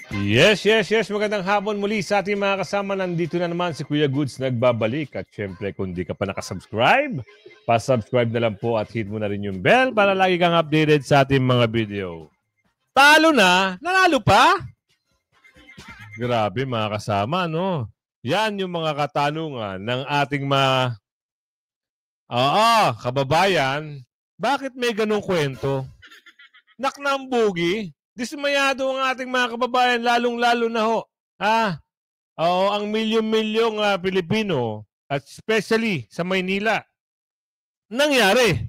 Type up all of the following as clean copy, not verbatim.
Yes, yes, yes. Magandang hapon muli sa ating mga kasama. Nandito na naman si Kuya Goods nagbabalik. At syempre, kung di ka pa nakasubscribe, pa-subscribe na lang po at hit mo na rin yung bell para lagi kang updated sa ating mga video. Talo na? Nanalo pa? Grabe mga kasama, no? Yan yung mga katanungan ng ating mga kababayan. Bakit may ganong kwento? Naknambugi? Dismayado ang ating mga kababayan, lalong-lalo na ho. Ang milyon-milyong Pilipino, at especially sa Maynila, nangyari.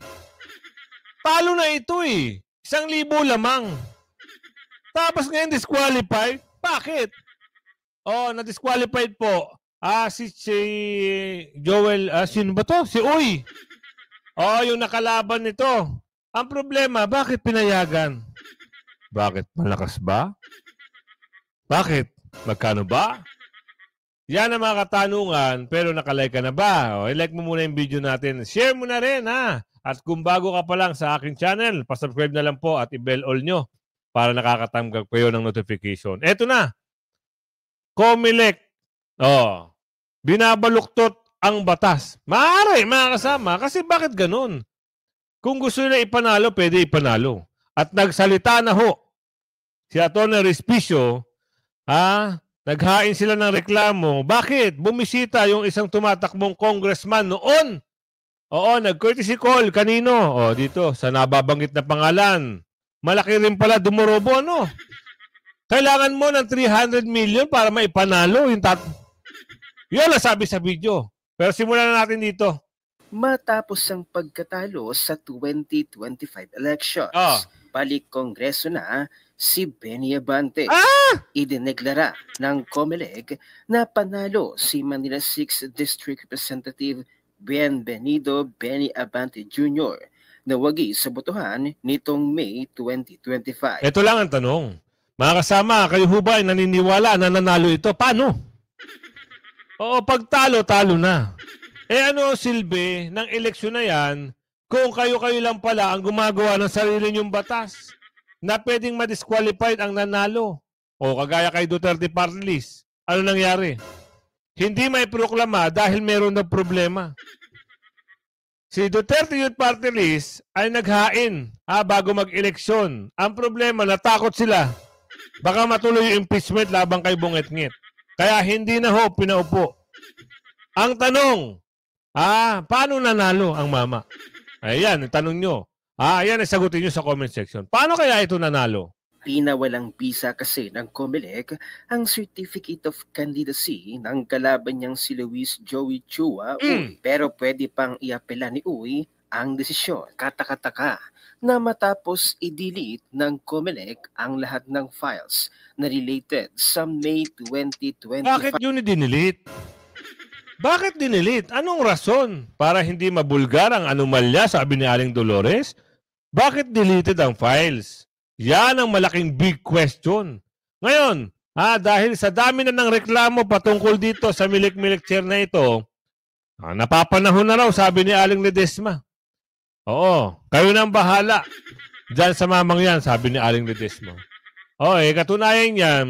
Talo na ito eh. 1,000 lamang. Tapos ngayon disqualified? Bakit? Na-disqualified po. Si Joel, sino ba to? Si Uy. Yung nakalaban nito. Ang problema, bakit pinayagan? Bakit? Malakas ba? Bakit? Magkano ba? Yan ang mga katanungan, pero nakalike ka na ba? I-like mo muna yung video natin. Share mo na rin, ha? At kung bago ka pa lang sa aking channel, pasubscribe na lang po at i-bell all nyo para nakakatanggap kayo ng notification. Eto na. Comelec. Binabaluktot ang batas. Maaari, mga kasama. Kasi bakit ganun? Kung gusto nila ipanalo, pwede ipanalo. At nagsalita na ho si Atty. Respicio, naghain sila ng reklamo. Bakit? Bumisita yung isang tumatakbong congressman noon. Nag-courtesy call. Kanino? Dito, sa nababanggit na pangalan. Malaki rin pala dumorobo, no? Kailangan mo ng 300 million para maipanalo. Yun ang sabi sa video. Pero simulan na natin dito. Matapos ang pagkatalo sa 2025 elections, balik kongreso na si Benny Abante. Idineklara ng COMELEC na panalo si Manila 6th District Representative Bienvenido Benny Abante Jr. na wagi sa botohan nitong May 2025. Ito lang ang tanong. Mga kasama, kayo ho ba ay naniniwala na nanalo ito? Paano? Pag talo na. Ano silbi ng eleksyon na yan kung kayo-kayo lang pala ang gumagawa ng sarili niyong batas na pwedeng ma-disqualified ang nanalo? Kagaya kay Duterte Party List. Ano nangyari? Hindi may proklama dahil meron na problema. Si Duterte Youth Party List ay naghain bago mag-eleksyon. Ang problema, natakot sila. Baka matuloy yung impeachment labang kay Bungit-ngit. Kaya hindi na ho pinaupo. Ang tanong, paano nanalo ang mama? Ayan, tanong nyo. Ayan, sagutin nyo sa comment section. Paano kaya ito nanalo? Pinawalang bisa kasi ng COMELEC ang Certificate of Candidacy ng kalaban niyang si Luis Joey Chua Uy. Pero pwede pang iapela ni Uy ang desisyon. Katakataka na matapos i-delete ng COMELEC ang lahat ng files na related sa May 2025. Bakit yun i-delete? Bakit dinilit? Anong rason? Para hindi mabulgar ang anomalya, sabi ni Aling Dolores? Bakit deleted ang files? Yan ang malaking big question. Ngayon, dahil sa dami na ng reklamo patungkol dito sa milik-milik chair na ito, napapanahon na raw, sabi ni Aling Ledesma. Kayo nang bahala. Diyan sa mamang yan, sabi ni Aling Ledesma. Katunayan yan,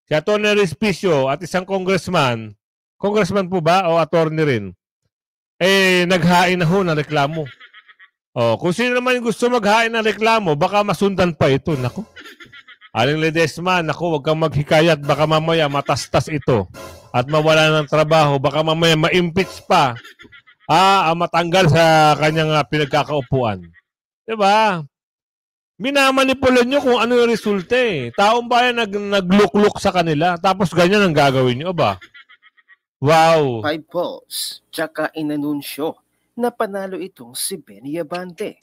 si Atty. Respicio at isang congressman po ba o attorney rin? Naghain na ho ng reklamo. Kung sino naman gusto maghain ng reklamo, baka masundan pa ito. Naku. Aling Ledesma, naku, huwag kang maghikayat. Baka mamaya matastas ito. At mawala ng trabaho. Baka mamaya ma-impeach pa. Matanggal sa kanyang pinagkakaupuan. Diba? Minamanipulan nyo kung ano yung resulta eh. Taong bayan naglukluk sa kanila. Tapos ganyan ang gagawin nyo ba? Wow! 5 polls, tsaka inanunsyo na panalo itong si Benny Abante.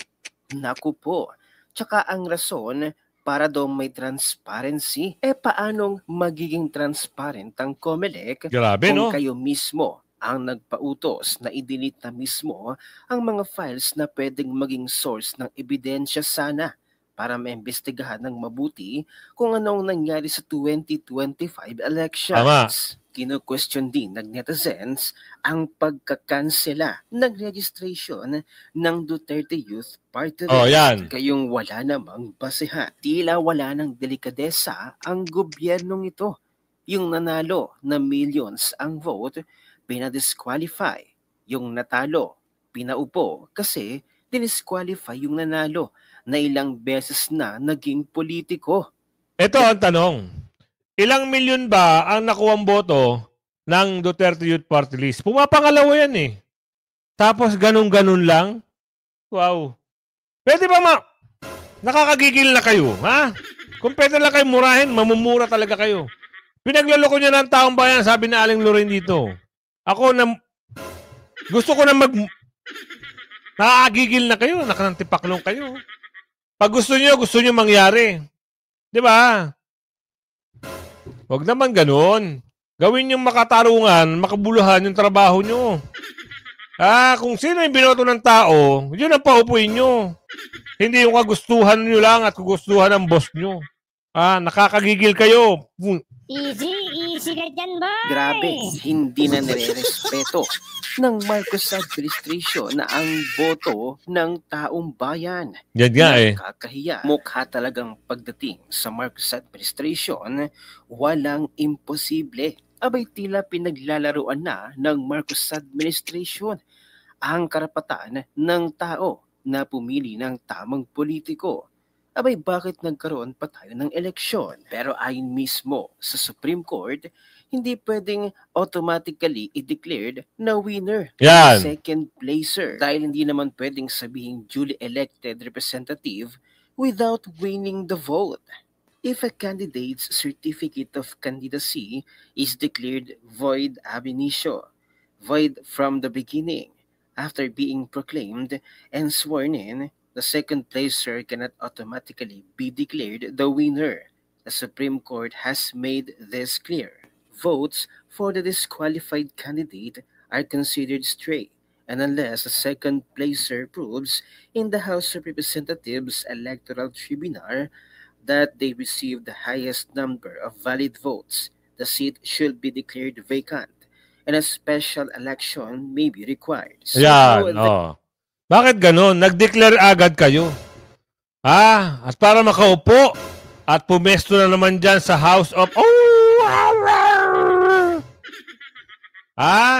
Naku po, tsaka ang rason para daw may transparency. Paanong magiging transparent ang COMELEC? Grabe, kung kayo mismo ang nagpautos na i-delete na mismo ang mga files na pwedeng maging source ng ebidensya sana para maimbestigahan ng mabuti kung anong nangyari sa 2025 elections. Kino-question din ng netizens ang pagkakansela ng registration ng Duterte Youth Party List. Kayong wala namang basehan. Tila wala ng delikadesa ang gobyernong ito. Yung nanalo na millions ang vote, pinadisqualify. Yung natalo, pinaupo kasi dinisqualify yung nanalo na ilang beses na naging politiko. Ito ang tanong. Ilang milyon ba ang nakuwang boto ng Duterte Youth Party List? Pumapangalawa yan eh. Tapos ganun-ganun lang. Wow. Pwede ba nakakagigil na kayo, ha? Kung pwede lang kayo murahin, mamumura talaga kayo. Pinagloloko niya ng taong bayan, sabi na Aling Lorraine dito. Ako na gusto ko na nakakagigil na kayo, nakanantipaklong kayo. Pag gusto niyo mangyari. 'Di ba? Huwag naman ganoon. Gawin yung makatarungan, makabuluhan yung trabaho nyo. Kung sino yung binoto ng tao, yun ang paupuin nyo. Hindi yung kagustuhan nyo lang at kagustuhan ng boss nyo. Nakakagigil kayo. Easy ka dyan, boy! Grabe, hindi na nire-respeto ng Marcos administration na ang boto ng taong bayan. Yan nga Nakakahiya. Mukha talagang pagdating sa Marcos administration, walang imposible. Abay tila pinaglalaruan na ng Marcos administration ang karapatan ng tao na pumili ng tamang politiko. Abay bakit nagkaroon pa tayo ng eleksyon? Pero ayon mismo sa Supreme Court, hindi pwedeng automatically i-declared na winner ang second placer dahil hindi naman pwedeng sabihin duly elected representative without winning the vote. If a candidate's certificate of candidacy is declared void ab initio, void from the beginning, after being proclaimed and sworn in, the second placer cannot automatically be declared the winner. The Supreme Court has made this clear. Votes for the disqualified candidate are considered stray, and unless the second placer proves in the House of Representatives Electoral Tribunal that they received the highest number of valid votes, the seat should be declared vacant, and a special election may be required. Bakit ganun? Nag-declare agad kayo. At para makaupo at pumesto na naman dyan sa House of...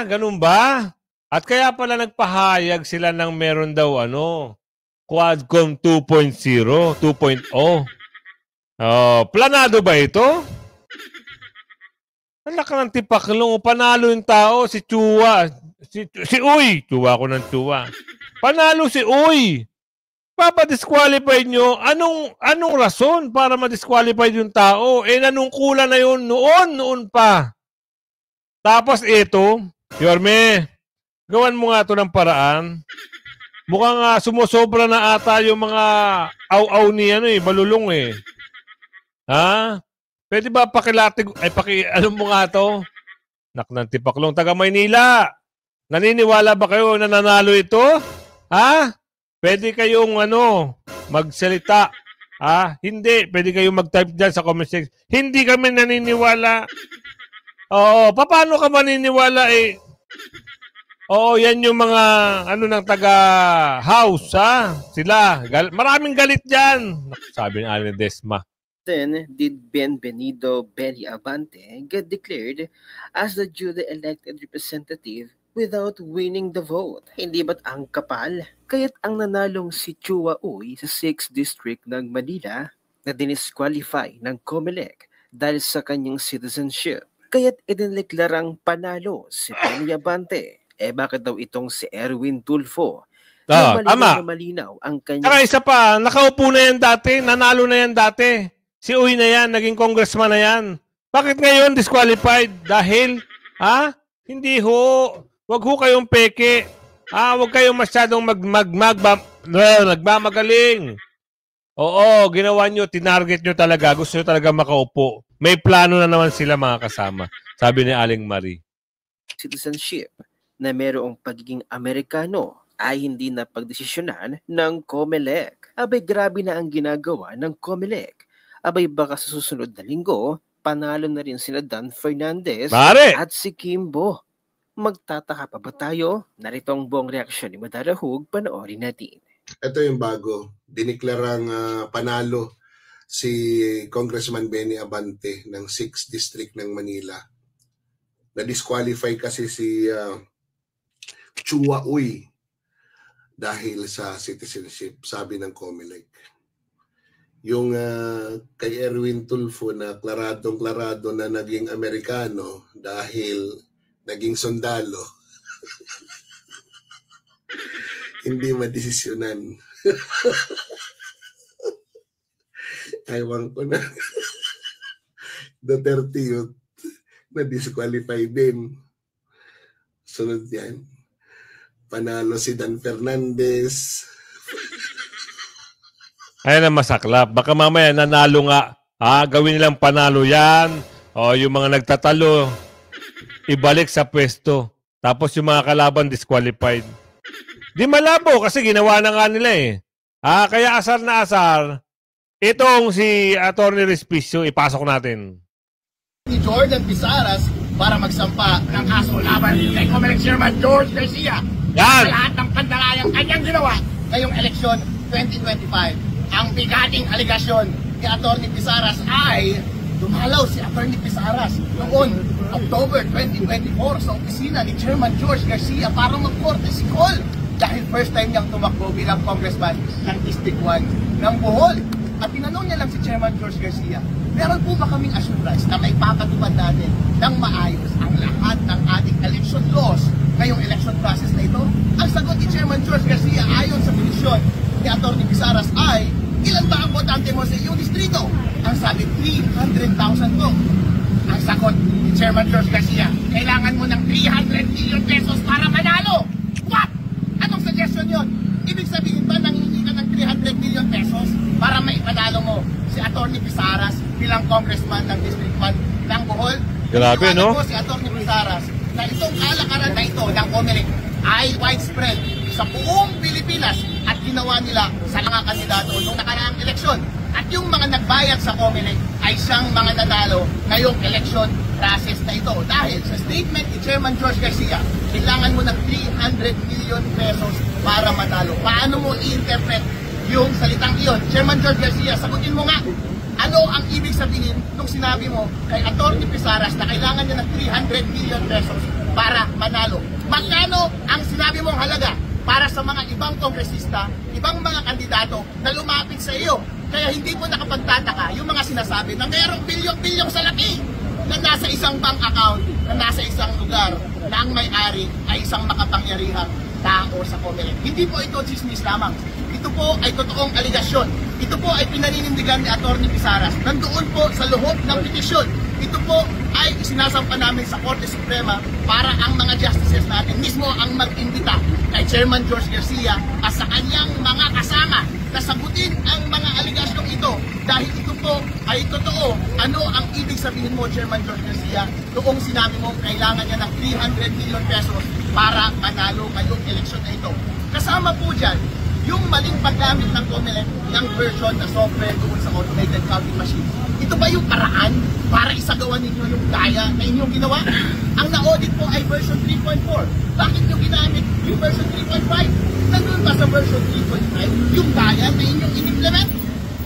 ganun ba? At kaya pala nagpahayag sila ng meron daw Quadcom 2.0, 2.0. Planado ba ito? Ang laki ng tipaklong. Panalo yung tao, si Chua. Si Uy. Chua ko ng Chua. Panalo si Uy. Papadisqualify nyo. Anong rason para madisqualify yung tao? Nanungkulan na yun noon pa. Tapos ito, Yorme, gawan mo nga ito ng paraan. Mukhang sumusobra na ata yung mga aw-aw ni malulong Pwede ba mo nga ito? Naknang tipaklong taga Maynila. Naniniwala ba kayo na nanalo ito? Pwede kayong magsalita. Hindi. Pwede kayong mag-type dyan sa comment section. Hindi kami naniniwala. Oo. Paano ka maniniwala Oo, yan yung mga ng taga-house, Sila. Maraming galit dyan. Sabi ni Alan Desma. Then did Benvenido Benny Abante get declared as the duly elected representative without winning the vote? Hindi ba't ang kapal? Kaya't ang nanalong si Chua Uy sa 6th District ng Manila na dinisqualify ng COMELEC dahil sa kanyang citizenship. Kaya't idineklarang panalo si Benny Abante. Bakit daw itong si Erwin Tulfo? Malinaw ang kanyang... Saka isa pa, nakaupo na yan dati, nanalo na yan dati. Si Uy na yan, naging congressman na yan. Bakit ngayon disqualified? Dahil, hindi ho. Huwag ho kayong peke. Huwag kayong masyadong nagmamagaling. Oo, ginawa nyo, tinarget nyo talaga. Gusto nyo talaga makaupo. May plano na naman sila mga kasama. Sabi ni Aling Marie. Citizenship na mayroong pagiging Amerikano ay hindi na pagdesisyonan ng COMELEC. Abay grabe na ang ginagawa ng COMELEC. Abay baka sa susunod na linggo, panalo na rin sila Dan Fernandez at si Kimbo. Magtataka pa ba tayo? Narito ang buong reaksyon ni Madara Hug, panoorin natin. Ito yung bago. Diniklarang panalo si Congressman Benny Abante ng 6th District ng Manila. Na-disqualify kasi si Chua Uy dahil sa citizenship, sabi ng COMELEC. Yung kay Erwin Tulfo na klaradong-klarado na naging Amerikano dahil naging sundalo, hindi madesisyonan. Aywan ko na. Duterte yun, na-disqualify din. Sunod yan. Panalo si Dan Fernandez. Ayan ang masaklap. Baka mamaya nanalo nga. Gawin nilang panalo yan. O yung mga nagtatalo, ibalik sa pwesto. Tapos yung mga kalaban disqualified. Di malabo kasi ginawa na nga nila eh. Kaya asar na asar, itong si Atty. Respicio, ipasok natin. Ni Jordan Pisaras para magsampa ng kaso laban kay COMELEC Chairman George Garcia. Yan! Sa lahat ng pandalayang kanyang ginawa ngayong eleksyon 2025. Ang bigating aligasyon ni Atty. Pisaras ay dumalaw si Atty. Pisaras noon October 2024 sa opisina ni Chairman George Garcia para magkorte si Col dahil first time niyang tumakbo bilang congressman ng District 1 ng Bohol. At tinanong niya lang si Chairman George Garcia, meron po ba kaming assurance na may papatupad natin ng maayos ang lahat ng ating election laws ngayong election process na ito? Ang sagot ni Chairman George Garcia ayon sa petisyon ni Atty. Pisaras ay, ilan ba ang botante mo sa iyong distrito? Ang sabi, 300,000 po. Ang sagot ni Chairman George Garcia, kailangan mo ng 300 million pesos para manalo. What? Anong suggestion yun? Ibig sabihin ba nangingi ka ng 300 million pesos para maipadalo mo si Atty. Pisaras bilang congressman ng District 1 ng Bohol? Grabe, no? Si Atty. Pisaras na itong kalakaran na ito ng COMELEC ay widespread sa buong Pilipinas at ginawa nila sa mga kandidato noong nakaraang eleksyon. At yung mga nagbayad sa COMELEC ay siyang mga nanalo ngayong election process na ito. Dahil sa statement ni Chairman George Garcia, kailangan mo ng 300 million pesos para matalo. Paano mo i-interpret yung salitang iyon? Chairman George Garcia, sagutin mo nga, ano ang ibig sabihin nung sinabi mo kay Atty. Pisaras na kailangan niya ng 300 million pesos para manalo? Magkano ang sinabi mong halaga para sa mga ibang kongresista, ibang mga kandidato na lumapit sa iyo? Kaya hindi po nakapagtataka yung mga sinasabi na mayroong bilyong-bilyong salapi na nasa isang bank account, na nasa isang lugar, na ang may-ari ay isang makapangyarihang tao sa COMELEC. Hindi po ito chismis lamang. Ito po ay totoong aligasyon. Ito po ay pinaninindigan ni Atty. Pisaras. Nandoon po sa loob ng petisyon. Ito po ay isinasampa namin sa Korte Suprema para ang mga justices natin mismo ang mag-imbita kay Chairman George Garcia at sa kanyang mga kasama na sagutin ang mga aligasyong ito dahil ito po ay totoo. Ano ang ibig sabihin mo, Chairman George Garcia, noong sinabi mo kailangan niya ng 300 million pesos para manalo ngayong eleksyon na ito? Kasama po dyan yung maling paggamit ng COMELEC ng version na software doon sa automated counting machine. Ito ba yung paraan para isagawa ninyo yung gaya na inyong ginawa? Ang na-audit po ay version 3.4. Bakit nyo ginamit yung version 3.5? Nandun ba sa version 3.5 yung gaya na inyong in-implement?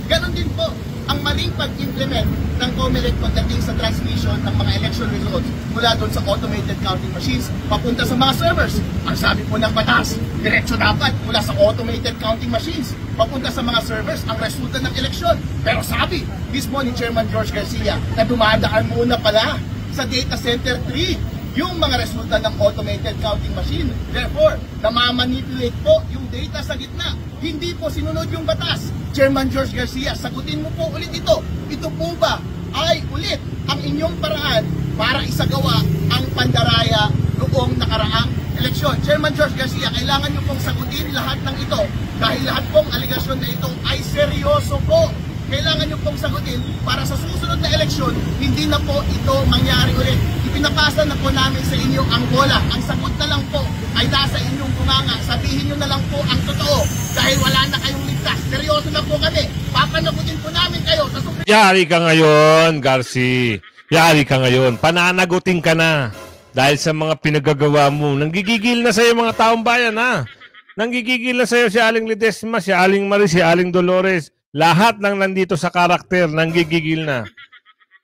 Ganon din po ang maling pag-implement ng COMELEC pagdating sa transmission ng mga election results mula doon sa automated counting machines papunta sa mga servers. Ang sabi po ng batas, diretso dapat mula sa automated counting machines papunta sa mga servers ang resulta ng eleksyon. Pero sabi mismo ni Chairman George Garcia na dumadaan muna pala sa data center 3 yung mga resulta ng automated counting machine. Therefore, namamanipulate po yung data sa gitna. Hindi po sinunod yung batas. Chairman George Garcia, sagutin mo po ulit ito. Ito po ba ay ulit ang inyong paraan para isagawa ang pandaraya noong nakaraang eleksyon? Chairman George Garcia, kailangan nyo pong sagutin lahat ng ito dahil lahat pong aligasyon na ito ay seryoso po. Kailangan nyo pong sagutin para sa susunod na eleksyon, hindi na po ito mangyari ulit. Ipinapasa na po namin sa inyo ang bola. Ang sagot na lang po ay nasa inyong bunganga. Sabihin nyo na lang po ang totoo dahil wala na kayong ligtas. Seryoso na po kami. Papanagutin po namin kayo sa Supreme. Yari ka ngayon, Garci. Yari ka ngayon. Pananagutin ka na. Dahil sa mga pinagagawa mo. Nanggigigil na sa'yo mga taong bayan, ha? Nanggigigil na sa'yo si Aling Ledesma, si Aling Marie, si Aling Dolores. Lahat ng nandito sa karakter, nanggigigil na.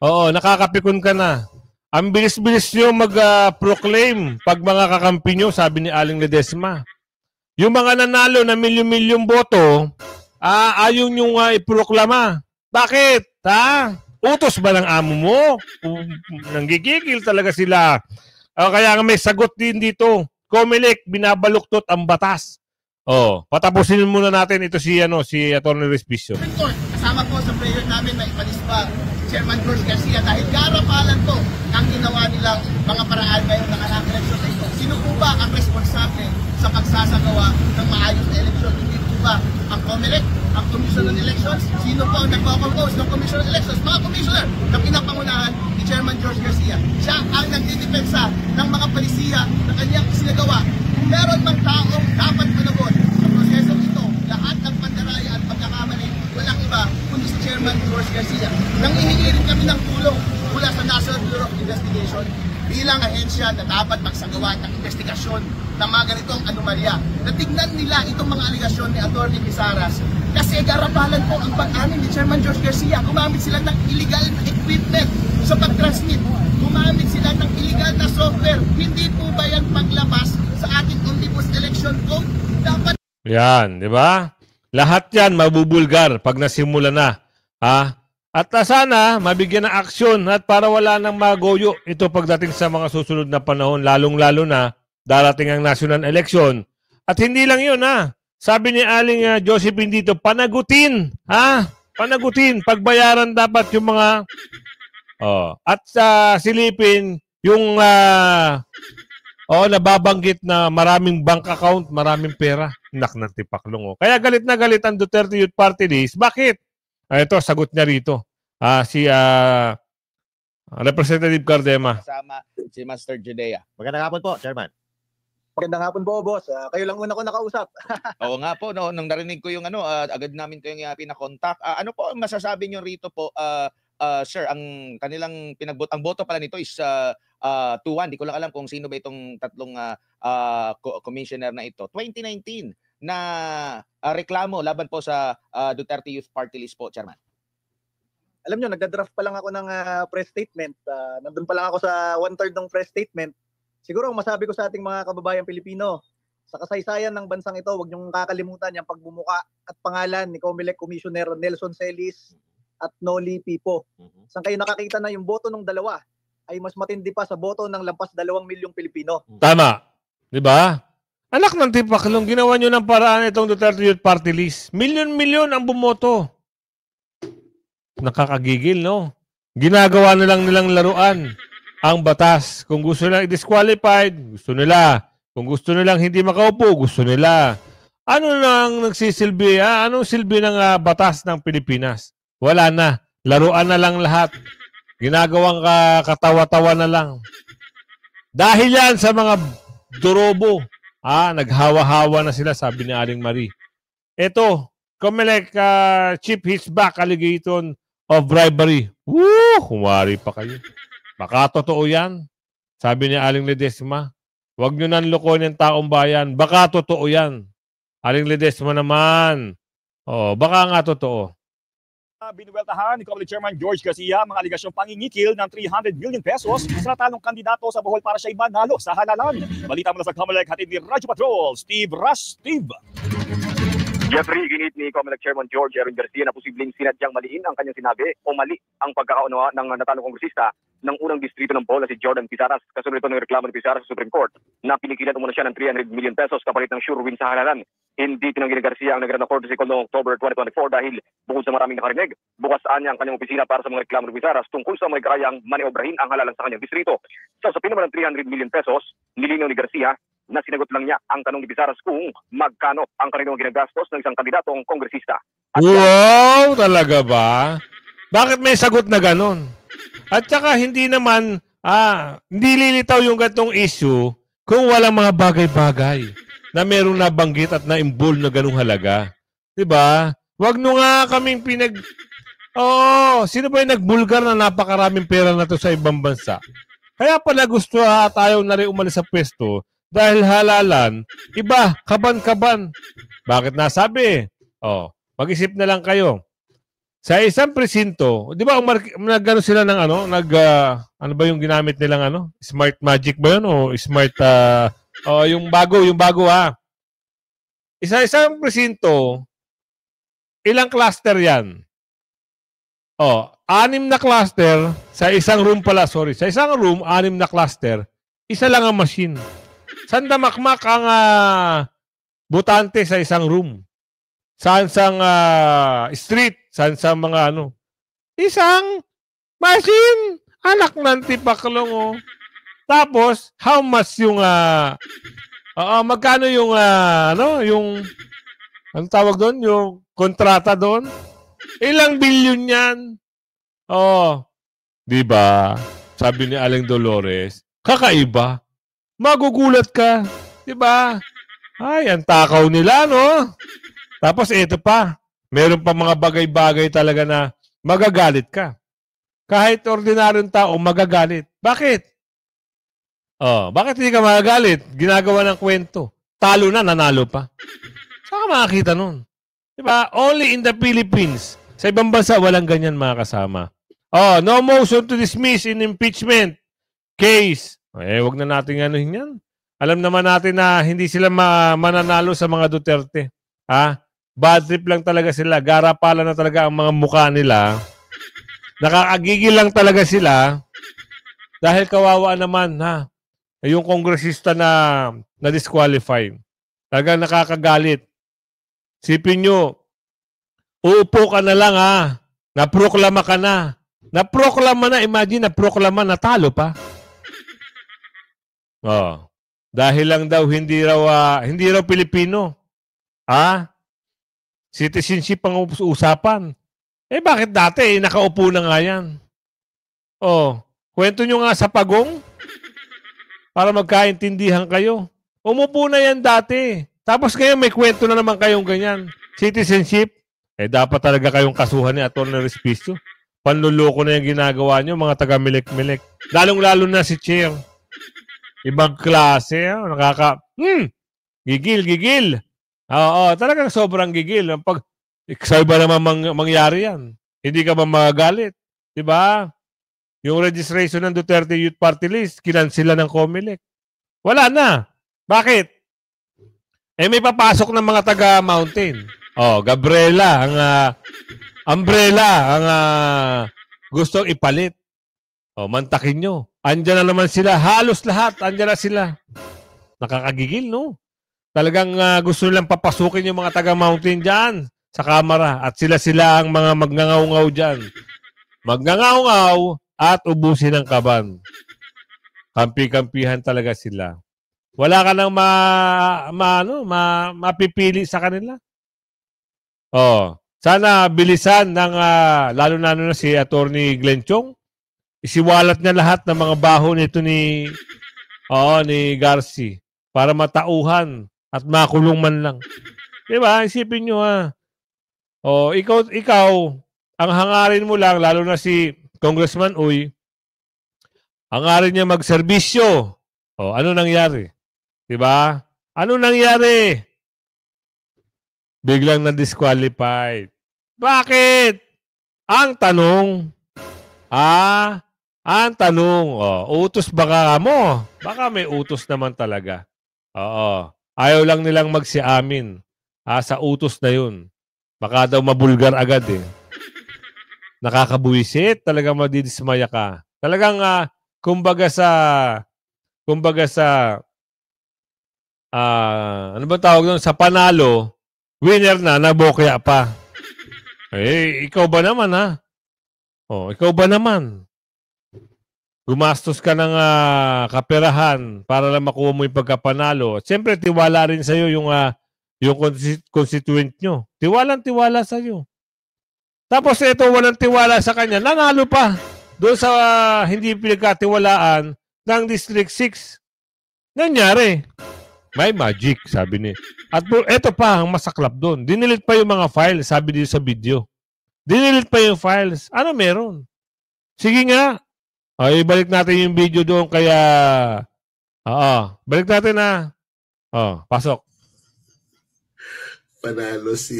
Oo, nakakapikon ka na. Ang bilis-bilis nyo mag-proclaim pag mga kakampi nyo, sabi ni Aling Ledesma. Yung mga nanalo na milyon-milyong boto, ayaw nyo iproklama. Bakit? Ha? Utos ba ng amo mo? Nanggigigil talaga sila. Kaya nga may sagot din dito. Comelec, binabaluktot ang batas. Patapusin muna natin ito si Atty. Respicio. Kasama po sa prayer namin na ipanisba si Chairman George Garcia dahil karapalan po ang ginawa nilang mga paraan ngayong nakarang eleksyon na ito. Sino po ba ang responsable sa pagsasagawa ng maayos na eleksyon? Hindi po ba ang Comelec, ang Commission on Elections? Sino po ang nagpo-compose ng Commission on Elections? Mga commissioner na pinapangunahan ni Chairman George Garcia. Siya ang nagdidepensa ng mga palisiya na kanyang sinagawa. Meron mang taong dapat managot sa prosesong ito. Lahat ng pandaraya at pagkakamali, walang iba kundi si Chairman George Garcia. Nang ihingi rin kami ng tulong mula sa National Bureau of Investigation bilang ahensya na dapat magsagawa ng investigasyon ng mga ganitong anomalya. Natignan nila itong mga aligasyon ni Atty. Pizaras kasi garapalan po ang pag-amin ni Chairman George Garcia. Gumamit sila ng illegal na equipment sa pag-transmit. Gumamit sila ng illegal na software. Hindi po ba yan paglabas sa ating omnibus election code? Dapat... Yan, di ba? Lahat yan mabubulgar pag nasimula na. Ha? At sana mabigyan ng aksyon at para wala nang magoyo ito pagdating sa mga susunod na panahon, lalong-lalo na darating ang national election. At hindi lang yun, ha? Sabi ni Aling Josephine dito, panagutin. Ha? Panagutin. Pagbayaran dapat yung mga... At silipin yung nababanggit na maraming bank account, maraming pera. Nak ng tipaklong. Kaya galit na galit ang Duterte Youth Party List. Bakit? Ito, sagot niya rito. Si Representative Cardema. Kasama si Master Judea. Magandang hapon po, Chairman. Magandang hapon po, boss. Kayo lang una ko nakausap. Oo nga po, no, nung narinig ko yung agad namin ko yung pinakontak. Ano po ang masasabi niyo rito po, sir, ang kanilang ang boto pala nito is 2-1. Di ko lang alam kung sino ba itong tatlong commissioner na ito. 2019 na reklamo laban po sa Duterte Youth Party List po, Chairman. Alam nyo, nagda-draft pa lang ako ng press statement. Nandun pa lang ako sa 1/3 ng press statement. Siguro ang masabi ko sa ating mga kababayang Pilipino, sa kasaysayan ng bansang ito, huwag niyong kakalimutan yung pagbumuka at pangalan ni Comelec Commissioner Nelson Celis at Noli Pipo. Saan kayo nakakita na yung boto ng dalawa ay mas matindi pa sa boto ng lampas 2 milyong Pilipino. Tama. Di ba? Anak ng tipaklong, ginawa nyo ng paraan itong Duterte Youth Party List. Milyon-milyon ang bumoto. Nakakagigil, no? Ginagawa na lang nilang laruan ang batas. Kung gusto nilang i-disqualified, gusto nila. Kung gusto nilang hindi makaupo, gusto nila. Ano nang nagsisilbi? Anong silbi ng batas ng Pilipinas? Wala na. Laruan na lang lahat. Ginagawang katawa-tawa na lang. Dahil yan sa mga durobo. Naghawa-hawa na sila, sabi ni Aling Marie. Ito, Comelec Chief Hitchback allegation of bribery. Woo! Kumari pa kayo. Baka totoo yan. Sabi ni Aling Ledesma. Huwag nyo nang lokohin ng taong bayan. Baka totoo yan. Aling Ledesma naman. Baka nga totoo. Binuweltahan ni Comelec Chairman George Garcia mga aligasyong pangingikil ng 300 million pesos sa natalong kandidato sa Bohol para siya manalo sa halalan. Balita mula sa Comelec, hatid ni Radyo Patrol, Steve Rush. Steve. Jeffrey, ginit ni Comelec Chairman George Aaron Garcia na posibleng sinadyang maliin ang kanyang sinabi o mali ang pagkakaunawa ng natalong kongresista ng unang distrito ng Bohol na si Jordan Pizaras. Kasunod ito ng reklamo ni Pizaras sa Supreme Court na pinigilan umuna siya ng 300 million pesos kapalit ng sure win sa halalan. Hindi tinanggi ni Garcia ang nagranong court noong October 2024 dahil bukod sa maraming nakarinig, bukas niya ang kanyang opisina para sa mga reklamo ni Pizaras tungkol sa mga kayang maniobrahin ang halalan sa kanyang distrito. Sa usapin naman ng 300 million pesos, nilinaw ni Garcia na sinagot lang niya ang tanong ni Pizaras kung magkano ang kanilang ginagastos ng isang kandidatong kongresista. Wow! Talaga ba? Bakit may sagot na ganon? At saka hindi naman Hindi lilitaw yung ganitong issue kung walang mga bagay-bagay na merong nabanggit at na-involve na ganung halaga. Diba? Wag nyo nga kaming sino ba yung nagbulgar na napakaraming pera na to sa ibang bansa? Kaya pala gusto at ayaw na rin umalis sa pwesto dahil halalan, iba, kaban-kaban. Bakit nasabi? Mag-isip na lang kayo. Sa isang presinto, di ba nag-ano sila ng ano ba yung ginamit nilang Smart Magic ba yun? O Smart, yung bago Isang presinto, ilang cluster yan? 6 na cluster sa isang room pala, sorry. Sa isang room, 6 na cluster, isa lang ang machine. Saan damakmak ang butante sa isang room? Saan sang street? Saan sa mga isang machine. Anak ng tipaklong, Tapos, how much yung magkano yung yung anong tawag doon? Yung kontrata doon? Ilang bilyon yan? Di ba? Sabi ni Aling Dolores, kakaiba. Magugulat ka. Di ba? Ay, ang takaw nila, no? Tapos ito pa, meron pa mga bagay-bagay talaga na magagalit ka. Kahit ordinaryong tao, magagalit. Bakit? Bakit hindi ka magagalit? Ginagawa ng kwento. Talo na, nanalo pa. Saan ka makakita nun? Diba? Only in the Philippines. Sa ibang bansa, walang ganyan mga kasama. No motion to dismiss in impeachment case. Wag na natin anuhin yan. Alam naman natin na hindi sila mananalo sa mga Duterte. Bad trip lang talaga sila. Garapala na talaga ang mga mukha nila. Nakakagigil lang talaga sila. Dahil kawawa naman, yung kongresista na disqualify. Talagang nakakagalit. Sipin nyo, uupo ka na lang naproklama ka na. Naproklama na, imagine, naproklama, natalo pa. Dahil lang daw hindi raw Pilipino. Citizenship ang usapan. Bakit dati? Nakaupo na nga yan. Kwento nyo nga sa pagong para magkaintindihan kayo. Umupo na yan dati. Tapos ngayon may kwento na naman kayong ganyan. Citizenship. Dapat talaga kayong kasuhan ni Atty. Respicio. Panluloko na yung ginagawa nyo, mga taga-milik-milik. Lalong-lalo na si Chair. Ibang klase. Gigil. Talagang sobrang gigil. Sa'yo ba naman mangyari yan? Hindi ka ba magagalit? Diba? Yung registration ng Duterte Youth Party List, kinansila ng COMELEC. Wala na. Bakit? May papasok ng mga taga-mountain. Gabriela, Umbrella, ang gustong ipalit. Mantakin nyo. Andyan na naman sila. Halos lahat. Andyan na sila. Nakakagigil, no? Talagang gusto nilang papasukin yung mga taga-mountain dyan sa Kamara. At sila ang mga magngangaw-ngaw dyan. Magngangaw-ngaw at ubusin ng kaban. Kampi-kampihan talaga sila. Wala ka nang mapipili sa kanila. Sana bilisan ng lalo na si Atty. Glenn Chong. Isiwalat niya lahat ng mga baho nito ni Garci para matauhan at makulong man lang. Diba? Isipin nyo ikaw, ang hangarin mo lang, lalo na si Congressman Uy, hangarin niya magserbisyo. Ano nangyari? Diba? Ano nangyari? Biglang na-disqualified. Bakit? Ang tanong, utos baka mo? Baka may utos naman talaga. Ayaw lang nilang magsiamin sa utos na yun. Baka daw mabulgar agad Nakakabuwisit, talagang madidismaya ka. Talagang, kumbaga sa ano ba tawag doon? Sa panalo, winner na, nabokya pa. Ikaw ba naman, ikaw ba naman? Gumastos ka ng kaperahan para lang makuha mo yung pagkapanalo. Siyempre, tiwala rin sa'yo yung constituent nyo. Tiwala sa'yo. Tapos ito, walang tiwala sa kanya. Nanalo pa. doon sa hindi pinagkatiwalaan ng District 6. Nangyari. May magic, sabi ni. At eto pa ang masaklap doon. Dinilit pa yung mga files, sabi dito sa video. Dinilit pa yung files. Ano meron? Sige nga. Ay, balik natin yung video doon kaya... balik natin na. Pasok. Panalo si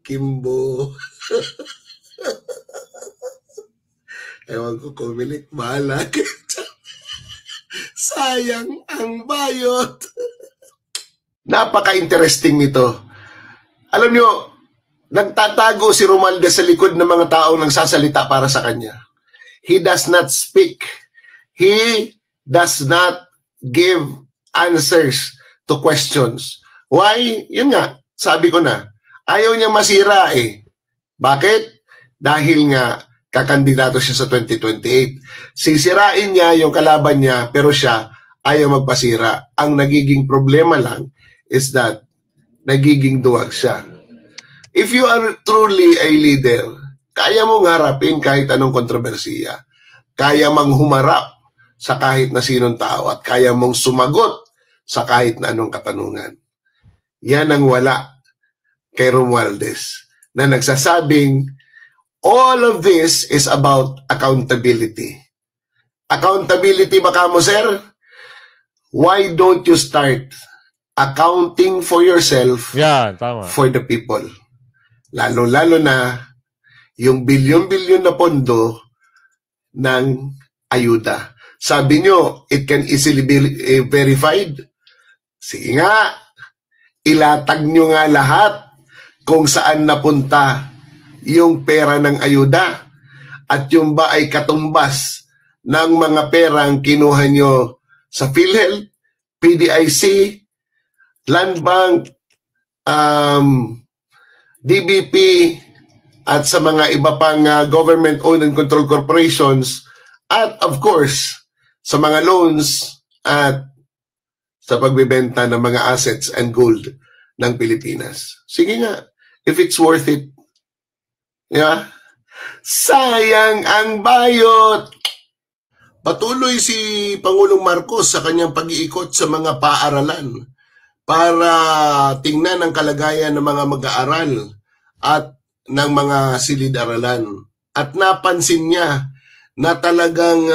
Kimbo. Ewan ko, Comelec, bahala. Sayang ang bayot. Napaka-interesting nito. Alam nyo, nagtatago si Romualdez sa likod ng mga taong nagsasalita para sa kanya. He does not speak. He does not give answers to questions. Why? Yun nga, sabi ko na, ayaw niya masira eh. Bakit? Dahil nga, kakandidato siya sa 2028. Sisirain niya yung kalaban niya, pero siya ayaw magpasira. Ang nagiging problema lang is that nagiging duwag siya. If you are truly a leader, kaya mong harapin kahit anong kontrobersiya. Kaya mong humarap sa kahit na sinong tao at kaya mong sumagot sa kahit na anong katanungan. Yan ang wala kay Romualdez na nagsasabing all of this is about accountability. Accountability ba kamo, sir? Why don't you start accounting for yourself tama. For the people? Lalo-lalo na yung bilyon-bilyon na pondo ng ayuda. Sabi nyo, it can easily be verified. Sige nga, ilatag nyo nga lahat kung saan napunta yung pera ng ayuda at yung ba ay katumbas ng mga perang kinuha nyo sa PhilHealth, PDIC, Land Bank, DBP, at sa mga iba pang government-owned and controlled corporations, at of course, sa mga loans at sa pagbibenta ng mga assets and gold ng Pilipinas. Sige nga, if it's worth it. Yeah? Sayang ang bayot! Patuloy si Pangulong Marcos sa kanyang pag-iikot sa mga paaralan para tingnan ang kalagayan ng mga mag-aaral at ng mga silid-aralan. At napansin niya na talagang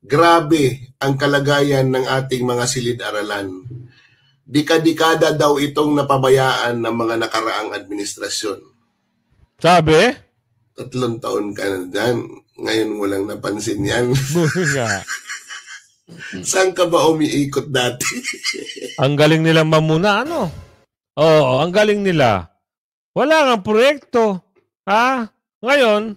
grabe ang kalagayan ng ating mga silid-aralan. Dika-dikada daw itong napabayaan ng mga nakaraang administrasyon. Sabi? 3 taon ka na dyan. Ngayon mo lang napansin yan. Saan ka ba umiikot dati? Ang galing nila mamuna, ano? Oo, ang galing nila. Wala nga proyekto. Ngayon,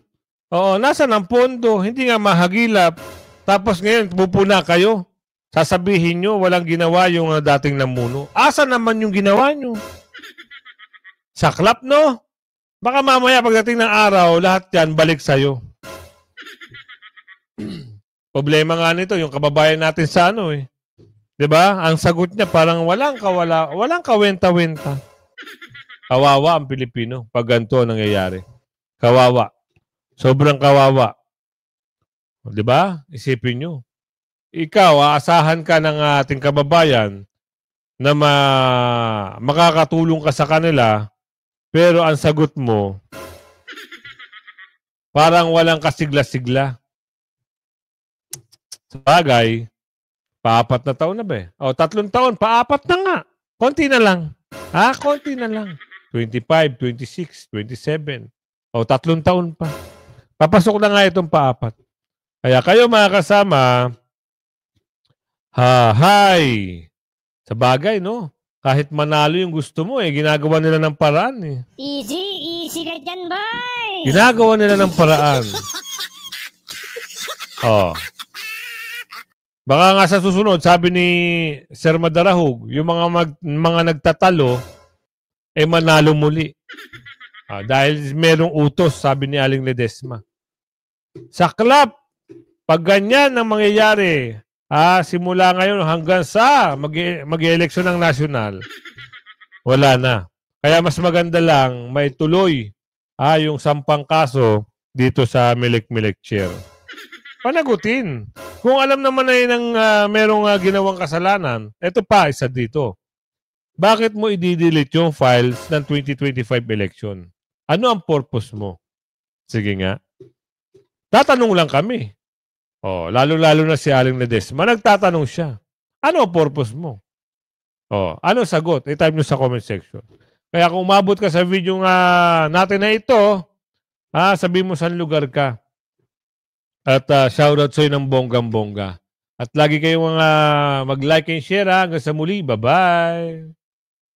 nasa ng pondo, hindi nga mahagilap. Tapos ngayon, pupuna kayo. Sasabihin nyo, walang ginawa yung dating namuno. Asa naman yung ginawa nyo? Saklap, no? Baka mamaya pagdating ng araw, lahat yan balik sa'yo. Problema nga nito, yung kababayan natin sa Diba? Ang sagot niya parang walang kawenta-wenta. Kawawa ang Pilipino pag ganito nangyayari. Kawawa. Sobrang kawawa. Diba? Isipin nyo. Ikaw, aasahan ka ng ating kababayan na makakatulong ka sa kanila, pero ang sagot mo, parang walang kasigla-sigla. Sabagay, pa-4 na taon na ba eh? 3 taon, pa-4 na nga. Konti na lang. Konti na lang. 25, 26, 27. 3 taon pa. Papasok na nga itong pa-4. Kaya kayo mga kasama, hi! Sabagay, no? Kahit manalo yung gusto mo, ginagawa nila ng paraan eh. Easy ka dyan, boy! Ginagawa nila ng paraan. Baka nga sa susunod, sabi ni Sir Madarahug, yung mga nagtatalo, manalo muli. Dahil merong utos, sabi ni Aling Ledesma. Saklap! Pag ganyan ang mangyayari, simula ngayon hanggang sa mag-eleksyon ng nasyonal, wala na. Kaya mas maganda lang may tuloy yung 10 kaso dito sa Milik-Milik Chair. Panagutin. Kung alam naman na yun ang merong ginawang kasalanan, eto pa, isa dito. Bakit mo i-delete yung files ng 2025 election? Ano ang purpose mo? Sige nga. Tatanong lang kami. Lalo-lalo na si Aling Ledesma. Nagtatanong siya. Ano ang purpose mo? Ano sagot? I-type nyo sa comment section. Kaya kung umabot ka sa video natin na ito, sabihin mo saan lugar ka. At shoutout sa'yo ng bonggang-bongga. At lagi kayong mag-like and share. Hanggang sa muli. Bye-bye.